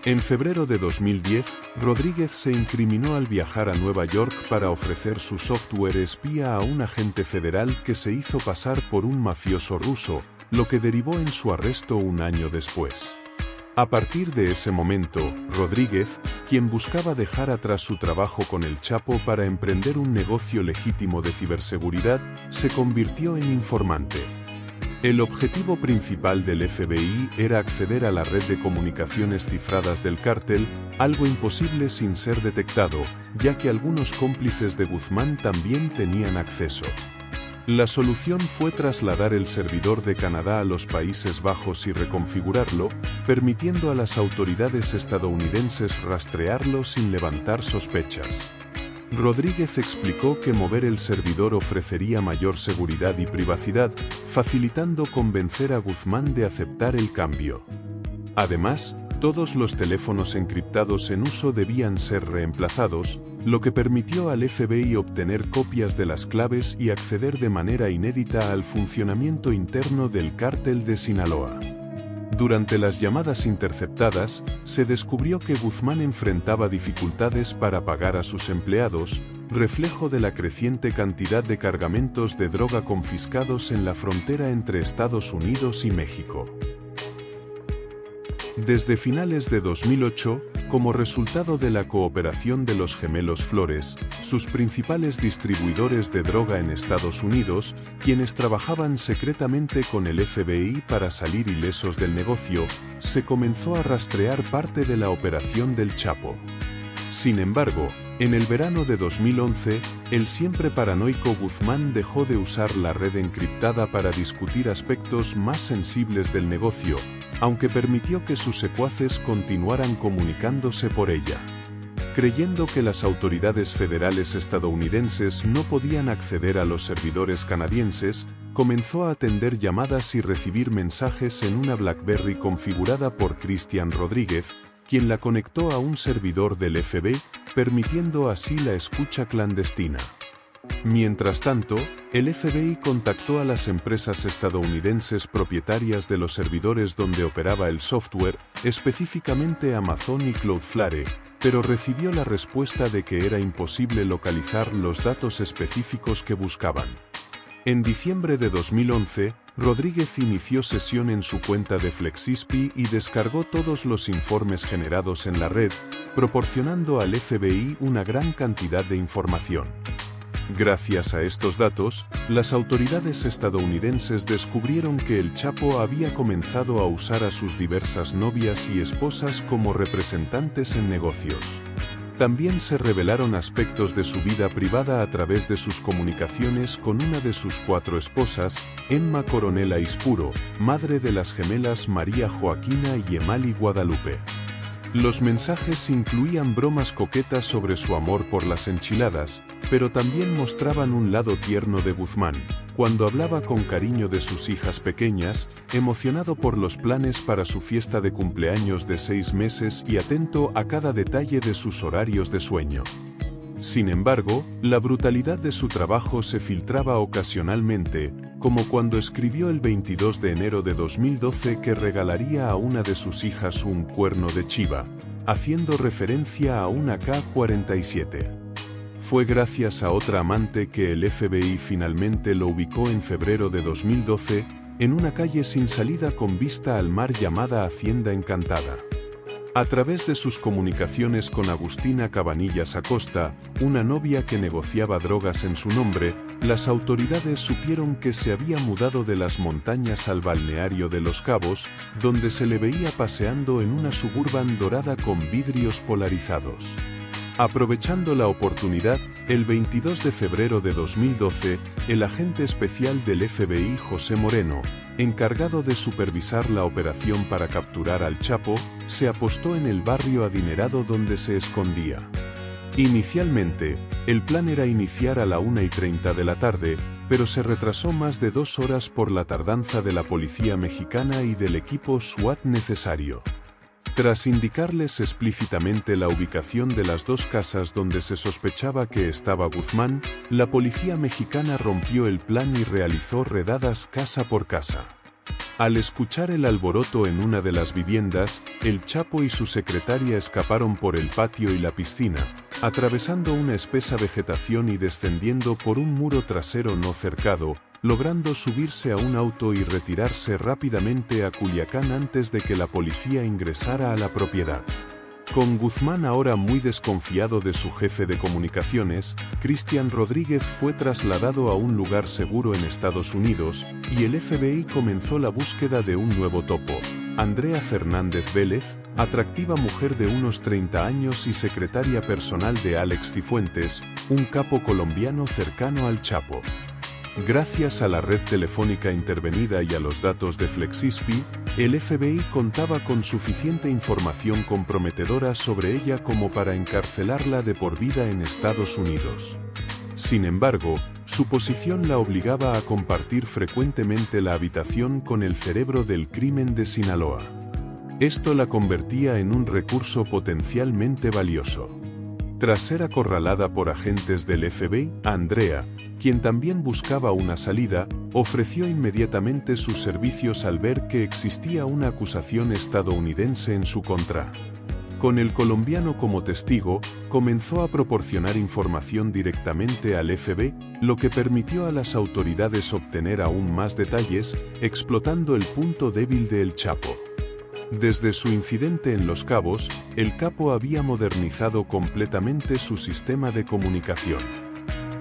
En febrero de 2010, Rodríguez se incriminó al viajar a Nueva York para ofrecer su software espía a un agente federal que se hizo pasar por un mafioso ruso, lo que derivó en su arresto un año después. A partir de ese momento, Rodríguez, quien buscaba dejar atrás su trabajo con El Chapo para emprender un negocio legítimo de ciberseguridad, se convirtió en informante. El objetivo principal del FBI era acceder a la red de comunicaciones cifradas del cártel, algo imposible sin ser detectado, ya que algunos cómplices de Guzmán también tenían acceso. La solución fue trasladar el servidor de Canadá a los Países Bajos y reconfigurarlo, permitiendo a las autoridades estadounidenses rastrearlo sin levantar sospechas. Rodríguez explicó que mover el servidor ofrecería mayor seguridad y privacidad, facilitando convencer a Guzmán de aceptar el cambio. Además, todos los teléfonos encriptados en uso debían ser reemplazados, lo que permitió al FBI obtener copias de las claves y acceder de manera inédita al funcionamiento interno del cártel de Sinaloa. Durante las llamadas interceptadas, se descubrió que Guzmán enfrentaba dificultades para pagar a sus empleados, reflejo de la creciente cantidad de cargamentos de droga confiscados en la frontera entre Estados Unidos y México. Desde finales de 2008, como resultado de la cooperación de los gemelos Flores, sus principales distribuidores de droga en Estados Unidos, quienes trabajaban secretamente con el FBI para salir ilesos del negocio, se comenzó a rastrear parte de la operación del Chapo. Sin embargo, en el verano de 2011, el siempre paranoico Guzmán dejó de usar la red encriptada para discutir aspectos más sensibles del negocio, aunque permitió que sus secuaces continuaran comunicándose por ella. Creyendo que las autoridades federales estadounidenses no podían acceder a los servidores canadienses, comenzó a atender llamadas y recibir mensajes en una BlackBerry configurada por Christian Rodríguez, quien la conectó a un servidor del FBI, permitiendo así la escucha clandestina. Mientras tanto, el FBI contactó a las empresas estadounidenses propietarias de los servidores donde operaba el software, específicamente Amazon y Cloudflare, pero recibió la respuesta de que era imposible localizar los datos específicos que buscaban. En diciembre de 2011, Rodríguez inició sesión en su cuenta de FlexiSP y descargó todos los informes generados en la red, proporcionando al FBI una gran cantidad de información. Gracias a estos datos, las autoridades estadounidenses descubrieron que el Chapo había comenzado a usar a sus diversas novias y esposas como representantes en negocios. También se revelaron aspectos de su vida privada a través de sus comunicaciones con una de sus 4 esposas, Emma Coronel Aispuro, madre de las gemelas María Joaquina y Emali Guadalupe. Los mensajes incluían bromas coquetas sobre su amor por las enchiladas, pero también mostraban un lado tierno de Guzmán, cuando hablaba con cariño de sus hijas pequeñas, emocionado por los planes para su fiesta de cumpleaños de 6 meses y atento a cada detalle de sus horarios de sueño. Sin embargo, la brutalidad de su trabajo se filtraba ocasionalmente, como cuando escribió el 22 de enero de 2012 que regalaría a una de sus hijas un cuerno de chiva, haciendo referencia a una K-47. Fue gracias a otra amante que el FBI finalmente lo ubicó en febrero de 2012, en una calle sin salida con vista al mar llamada Hacienda Encantada. A través de sus comunicaciones con Agustina Cabanillas Acosta, una novia que negociaba drogas en su nombre, las autoridades supieron que se había mudado de las montañas al balneario de Los Cabos, donde se le veía paseando en una Suburban dorada con vidrios polarizados. Aprovechando la oportunidad, el 22 de febrero de 2012, el agente especial del FBI José Moreno, encargado de supervisar la operación para capturar al Chapo, se apostó en el barrio adinerado donde se escondía. Inicialmente, el plan era iniciar a la 1:30 de la tarde, pero se retrasó más de 2 horas por la tardanza de la policía mexicana y del equipo SWAT necesario. Tras indicarles explícitamente la ubicación de las 2 casas donde se sospechaba que estaba Guzmán, la policía mexicana rompió el plan y realizó redadas casa por casa. Al escuchar el alboroto en una de las viviendas, el Chapo y su secretaria escaparon por el patio y la piscina, atravesando una espesa vegetación y descendiendo por un muro trasero no cercado, logrando subirse a un auto y retirarse rápidamente a Culiacán antes de que la policía ingresara a la propiedad. Con Guzmán ahora muy desconfiado de su jefe de comunicaciones, Christian Rodríguez fue trasladado a un lugar seguro en Estados Unidos, y el FBI comenzó la búsqueda de un nuevo topo, Andrea Fernández Vélez, atractiva mujer de unos 30 años y secretaria personal de Alex Cifuentes, un capo colombiano cercano al Chapo. Gracias a la red telefónica intervenida y a los datos de FlexiSP, el FBI contaba con suficiente información comprometedora sobre ella como para encarcelarla de por vida en Estados Unidos. Sin embargo, su posición la obligaba a compartir frecuentemente la habitación con el cerebro del crimen de Sinaloa. Esto la convertía en un recurso potencialmente valioso. Tras ser acorralada por agentes del FBI, Andrea, quien también buscaba una salida, ofreció inmediatamente sus servicios al ver que existía una acusación estadounidense en su contra. Con el colombiano como testigo, comenzó a proporcionar información directamente al FBI, lo que permitió a las autoridades obtener aún más detalles, explotando el punto débil de El Chapo. Desde su incidente en Los Cabos, el capo había modernizado completamente su sistema de comunicación.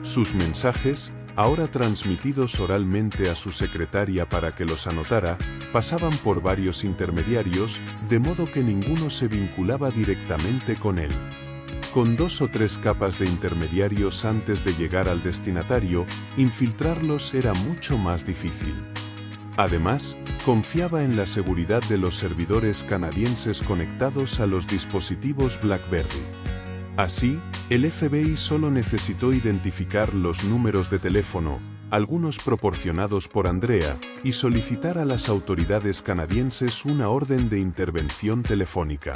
Sus mensajes, ahora transmitidos oralmente a su secretaria para que los anotara, pasaban por varios intermediarios, de modo que ninguno se vinculaba directamente con él. Con 2 o 3 capas de intermediarios antes de llegar al destinatario, infiltrarlos era mucho más difícil. Además, confiaba en la seguridad de los servidores canadienses conectados a los dispositivos BlackBerry. Así, el FBI solo necesitó identificar los números de teléfono, algunos proporcionados por Andrea, y solicitar a las autoridades canadienses una orden de intervención telefónica.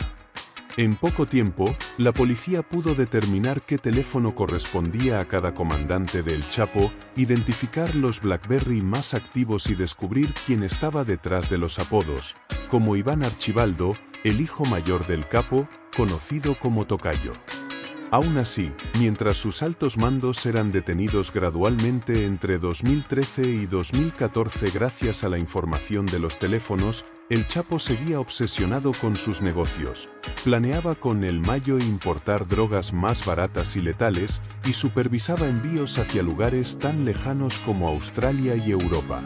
En poco tiempo, la policía pudo determinar qué teléfono correspondía a cada comandante del Chapo, identificar los BlackBerry más activos y descubrir quién estaba detrás de los apodos, como Iván Archibaldo, el hijo mayor del capo, conocido como Tocayo. Aún así, mientras sus altos mandos eran detenidos gradualmente entre 2013 y 2014 gracias a la información de los teléfonos, el Chapo seguía obsesionado con sus negocios. Planeaba con el Mayo importar drogas más baratas y letales, y supervisaba envíos hacia lugares tan lejanos como Australia y Europa.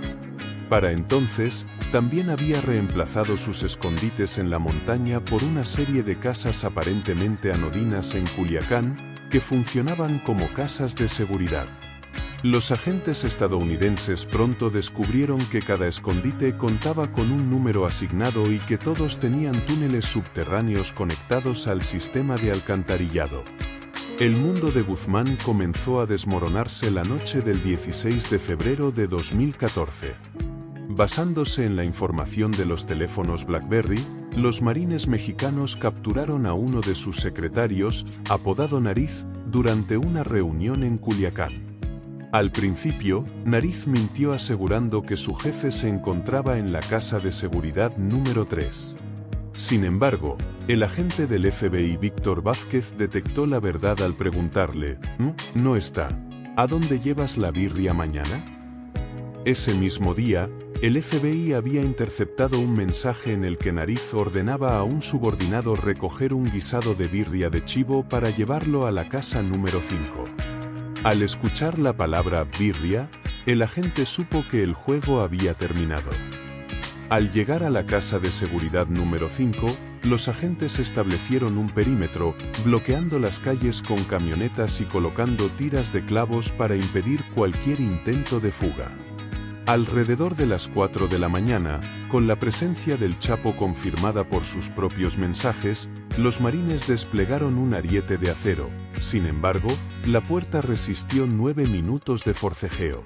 Para entonces, también había reemplazado sus escondites en la montaña por una serie de casas aparentemente anodinas en Culiacán, que funcionaban como casas de seguridad. Los agentes estadounidenses pronto descubrieron que cada escondite contaba con un número asignado y que todos tenían túneles subterráneos conectados al sistema de alcantarillado. El mundo de Guzmán comenzó a desmoronarse la noche del 16 de febrero de 2014. Basándose en la información de los teléfonos BlackBerry, los marines mexicanos capturaron a uno de sus secretarios, apodado Nariz, durante una reunión en Culiacán. Al principio, Nariz mintió asegurando que su jefe se encontraba en la casa de seguridad número 3. Sin embargo, el agente del FBI Víctor Vázquez detectó la verdad al preguntarle, «No está. ¿A dónde llevas la birria mañana?». Ese mismo día, el FBI había interceptado un mensaje en el que Nariz ordenaba a un subordinado recoger un guisado de birria de chivo para llevarlo a la casa número 5. Al escuchar la palabra birria, el agente supo que el juego había terminado. Al llegar a la casa de seguridad número 5, los agentes establecieron un perímetro, bloqueando las calles con camionetas y colocando tiras de clavos para impedir cualquier intento de fuga. Alrededor de las 4 de la mañana, con la presencia del Chapo confirmada por sus propios mensajes, los marines desplegaron un ariete de acero. Sin embargo, la puerta resistió 9 minutos de forcejeo.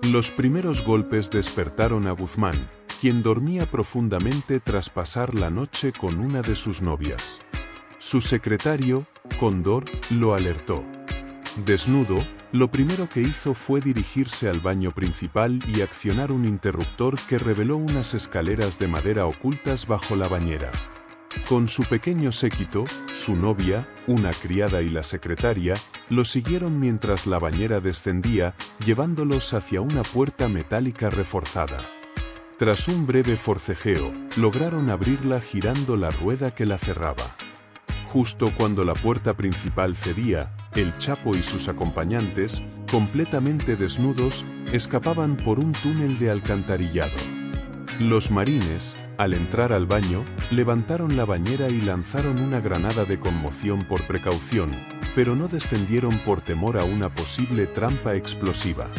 Los primeros golpes despertaron a Guzmán, quien dormía profundamente tras pasar la noche con una de sus novias. Su secretario, Cóndor, lo alertó. Desnudo, lo primero que hizo fue dirigirse al baño principal y accionar un interruptor que reveló unas escaleras de madera ocultas bajo la bañera. Con su pequeño séquito, su novia, una criada y la secretaria, lo siguieron mientras la bañera descendía, llevándolos hacia una puerta metálica reforzada. Tras un breve forcejeo, lograron abrirla girando la rueda que la cerraba. Justo cuando la puerta principal cedía, el Chapo y sus acompañantes, completamente desnudos, escapaban por un túnel de alcantarillado. Los marines, al entrar al baño, levantaron la bañera y lanzaron una granada de conmoción por precaución, pero no descendieron por temor a una posible trampa explosiva.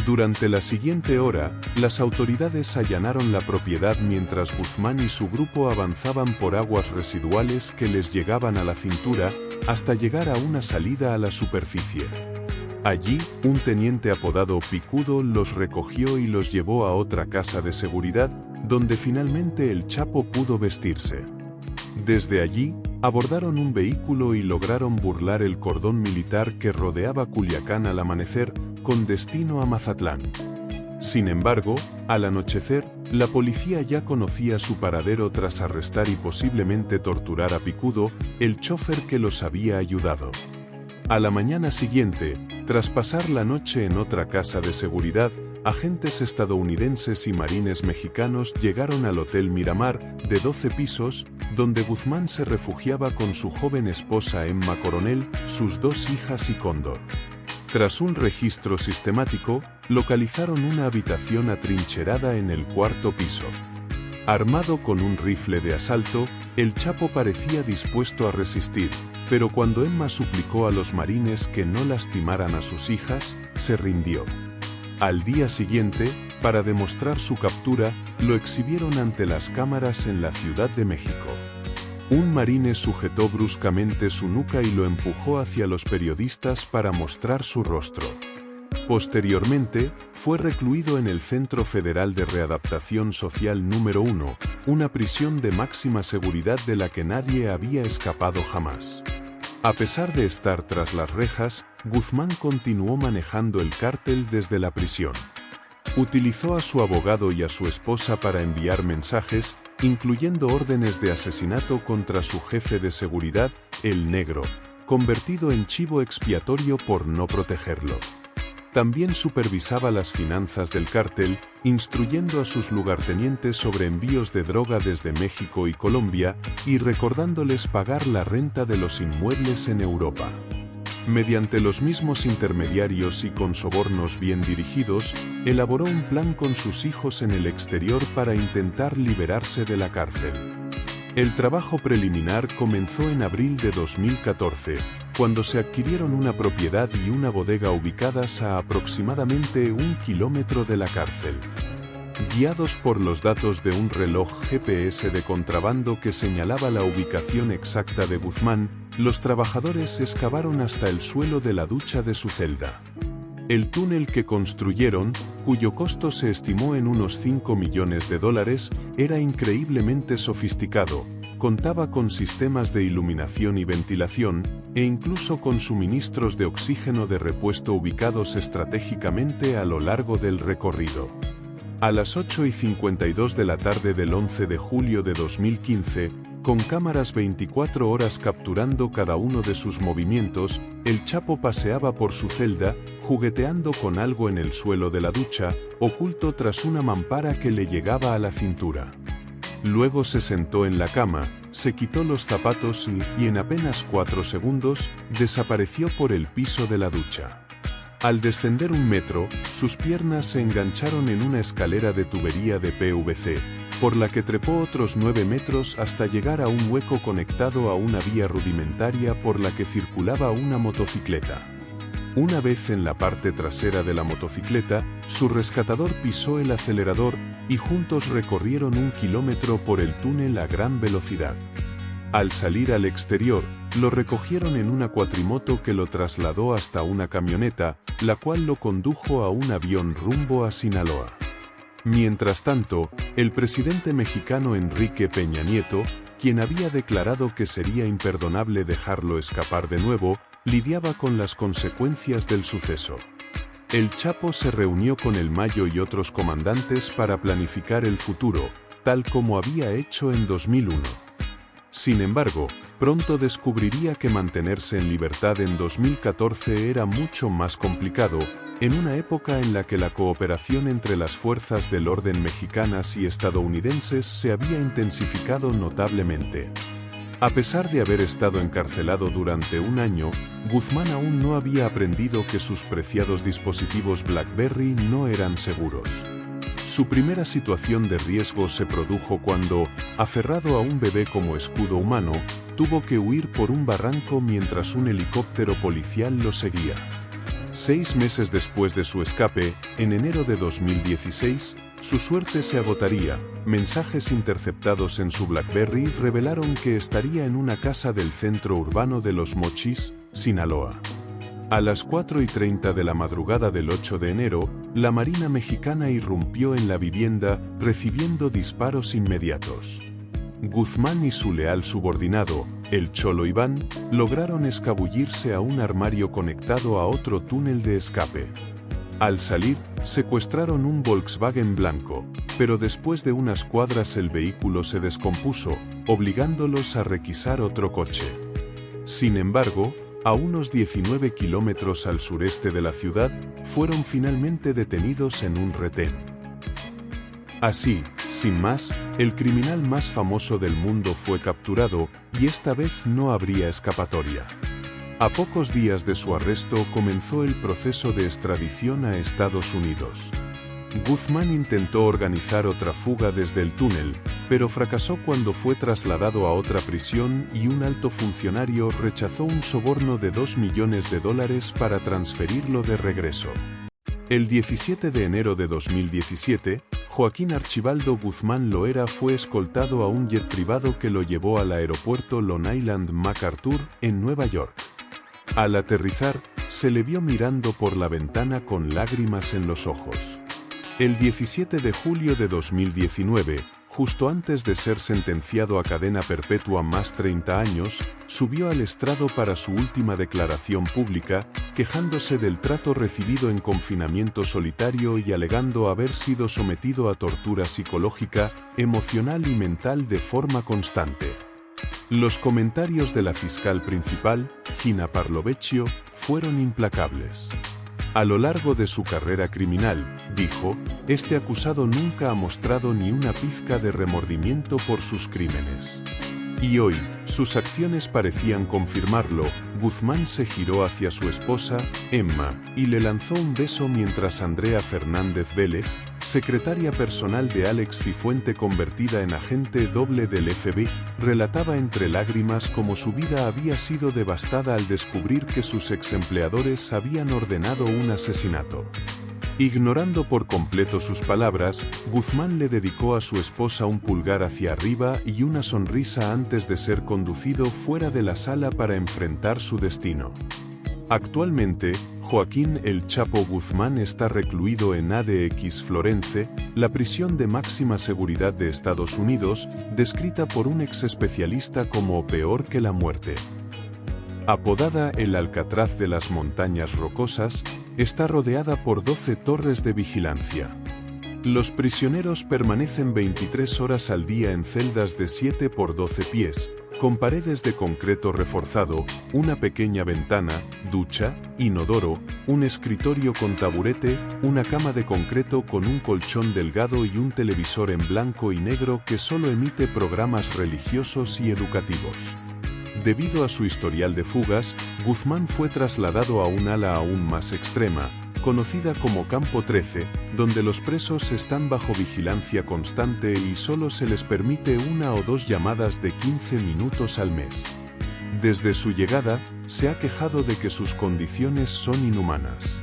Durante la siguiente hora, las autoridades allanaron la propiedad mientras Guzmán y su grupo avanzaban por aguas residuales que les llegaban a la cintura, hasta llegar a una salida a la superficie. Allí, un teniente apodado Picudo los recogió y los llevó a otra casa de seguridad, donde finalmente el Chapo pudo vestirse. Desde allí, abordaron un vehículo y lograron burlar el cordón militar que rodeaba Culiacán al amanecer, con destino a Mazatlán. Sin embargo, al anochecer, la policía ya conocía su paradero tras arrestar y posiblemente torturar a Picudo, el chofer que los había ayudado. A la mañana siguiente, tras pasar la noche en otra casa de seguridad, agentes estadounidenses y marines mexicanos llegaron al Hotel Miramar, de 12 pisos, donde Guzmán se refugiaba con su joven esposa Emma Coronel, sus 2 hijas y Cóndor. Tras un registro sistemático, localizaron una habitación atrincherada en el 4º piso. Armado con un rifle de asalto, el Chapo parecía dispuesto a resistir, pero cuando Emma suplicó a los marines que no lastimaran a sus hijas, se rindió. Al día siguiente, para demostrar su captura, lo exhibieron ante las cámaras en la Ciudad de México. Un marine sujetó bruscamente su nuca y lo empujó hacia los periodistas para mostrar su rostro. Posteriormente, fue recluido en el Centro Federal de Readaptación Social número 1, una prisión de máxima seguridad de la que nadie había escapado jamás. A pesar de estar tras las rejas, Guzmán continuó manejando el cártel desde la prisión. Utilizó a su abogado y a su esposa para enviar mensajes, incluyendo órdenes de asesinato contra su jefe de seguridad, el Negro, convertido en chivo expiatorio por no protegerlo. También supervisaba las finanzas del cártel, instruyendo a sus lugartenientes sobre envíos de droga desde México y Colombia, y recordándoles pagar la renta de los inmuebles en Europa. Mediante los mismos intermediarios y con sobornos bien dirigidos, elaboró un plan con sus hijos en el exterior para intentar liberarse de la cárcel. El trabajo preliminar comenzó en abril de 2014, cuando se adquirieron una propiedad y una bodega ubicadas a aproximadamente 1 kilómetro de la cárcel. Guiados por los datos de un reloj GPS de contrabando que señalaba la ubicación exacta de Guzmán, los trabajadores excavaron hasta el suelo de la ducha de su celda. El túnel que construyeron, cuyo costo se estimó en unos $5 millones, era increíblemente sofisticado, contaba con sistemas de iluminación y ventilación, e incluso con suministros de oxígeno de repuesto ubicados estratégicamente a lo largo del recorrido. A las 8:52 de la tarde del 11 de julio de 2015, con cámaras 24 horas capturando cada uno de sus movimientos, el Chapo paseaba por su celda, jugueteando con algo en el suelo de la ducha, oculto tras una mampara que le llegaba a la cintura. Luego se sentó en la cama, se quitó los zapatos y en apenas 4 segundos, desapareció por el piso de la ducha. Al descender 1 metro, sus piernas se engancharon en una escalera de tubería de PVC, por la que trepó otros 9 metros hasta llegar a un hueco conectado a una vía rudimentaria por la que circulaba una motocicleta. Una vez en la parte trasera de la motocicleta, su rescatador pisó el acelerador y juntos recorrieron 1 kilómetro por el túnel a gran velocidad. Al salir al exterior, lo recogieron en una cuatrimoto que lo trasladó hasta una camioneta, la cual lo condujo a un avión rumbo a Sinaloa. Mientras tanto, el presidente mexicano Enrique Peña Nieto, quien había declarado que sería imperdonable dejarlo escapar de nuevo, lidiaba con las consecuencias del suceso. El Chapo se reunió con el Mayo y otros comandantes para planificar el futuro, tal como había hecho en 2001. Sin embargo, pronto descubriría que mantenerse en libertad en 2014 era mucho más complicado, en una época en la que la cooperación entre las fuerzas del orden mexicanas y estadounidenses se había intensificado notablemente. A pesar de haber estado encarcelado durante 1 año, Guzmán aún no había aprendido que sus preciados dispositivos BlackBerry no eran seguros. Su primera situación de riesgo se produjo cuando, aferrado a un bebé como escudo humano, tuvo que huir por un barranco mientras un helicóptero policial lo seguía. 6 meses después de su escape, en enero de 2016, su suerte se agotaría. Mensajes interceptados en su BlackBerry revelaron que estaría en una casa del centro urbano de Los Mochis, Sinaloa. A las 4:30 de la madrugada del 8 de enero, la Marina mexicana irrumpió en la vivienda, recibiendo disparos inmediatos. Guzmán y su leal subordinado, el Cholo Iván, lograron escabullirse a un armario conectado a otro túnel de escape. Al salir, secuestraron un Volkswagen blanco, pero después de unas cuadras el vehículo se descompuso, obligándolos a requisar otro coche. Sin embargo, a unos 19 kilómetros al sureste de la ciudad, fueron finalmente detenidos en un retén. Así, sin más, el criminal más famoso del mundo fue capturado, y esta vez no habría escapatoria. A pocos días de su arresto comenzó el proceso de extradición a Estados Unidos. Guzmán intentó organizar otra fuga desde el túnel, pero fracasó cuando fue trasladado a otra prisión y un alto funcionario rechazó un soborno de $2 millones para transferirlo de regreso. El 17 de enero de 2017, Joaquín Archibaldo Guzmán Loera fue escoltado a un jet privado que lo llevó al aeropuerto Long Island MacArthur, en Nueva York. Al aterrizar, se le vio mirando por la ventana con lágrimas en los ojos. El 17 de julio de 2019, justo antes de ser sentenciado a cadena perpetua más 30 años, subió al estrado para su última declaración pública, quejándose del trato recibido en confinamiento solitario y alegando haber sido sometido a tortura psicológica, emocional y mental de forma constante. Los comentarios de la fiscal principal, Gina Parlovecchio, fueron implacables. A lo largo de su carrera criminal, dijo, este acusado nunca ha mostrado ni una pizca de remordimiento por sus crímenes. Y hoy, sus acciones parecían confirmarlo. Guzmán se giró hacia su esposa, Emma, y le lanzó un beso mientras Andrea Fernández Vélez, secretaria personal de Alex Cifuente convertida en agente doble del FBI, relataba entre lágrimas cómo su vida había sido devastada al descubrir que sus exempleadores habían ordenado un asesinato. Ignorando por completo sus palabras, Guzmán le dedicó a su esposa un pulgar hacia arriba y una sonrisa antes de ser conducido fuera de la sala para enfrentar su destino. Actualmente, Joaquín El Chapo Guzmán está recluido en ADX Florence, la prisión de máxima seguridad de Estados Unidos, descrita por un ex especialista como peor que la muerte. Apodada el Alcatraz de las Montañas Rocosas, está rodeada por 12 torres de vigilancia. Los prisioneros permanecen 23 horas al día en celdas de 7 por 12 pies, con paredes de concreto reforzado, una pequeña ventana, ducha, inodoro, un escritorio con taburete, una cama de concreto con un colchón delgado y un televisor en blanco y negro que solo emite programas religiosos y educativos. Debido a su historial de fugas, Guzmán fue trasladado a un ala aún más extrema, conocida como Campo 13, donde los presos están bajo vigilancia constante y solo se les permite 1 o 2 llamadas de 15 minutos al mes. Desde su llegada, se ha quejado de que sus condiciones son inhumanas.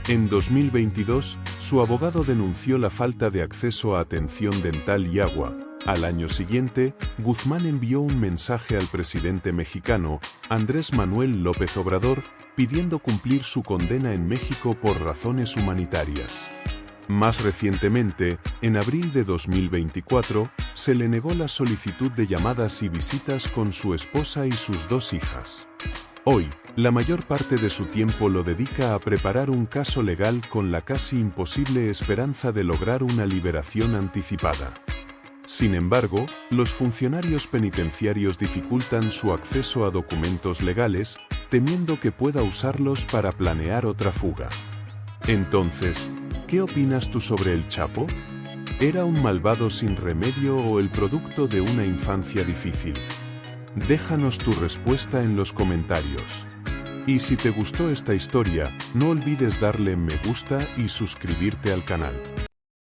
En 2022, su abogado denunció la falta de acceso a atención dental y agua. Al año siguiente, Guzmán envió un mensaje al presidente mexicano, Andrés Manuel López Obrador, pidiendo cumplir su condena en México por razones humanitarias. Más recientemente, en abril de 2024, se le negó la solicitud de llamadas y visitas con su esposa y sus 2 hijas. Hoy, la mayor parte de su tiempo lo dedica a preparar un caso legal con la casi imposible esperanza de lograr una liberación anticipada. Sin embargo, los funcionarios penitenciarios dificultan su acceso a documentos legales, temiendo que pueda usarlos para planear otra fuga. Entonces, ¿qué opinas tú sobre El Chapo? ¿Era un malvado sin remedio o el producto de una infancia difícil? Déjanos tu respuesta en los comentarios. Y si te gustó esta historia, no olvides darle me gusta y suscribirte al canal.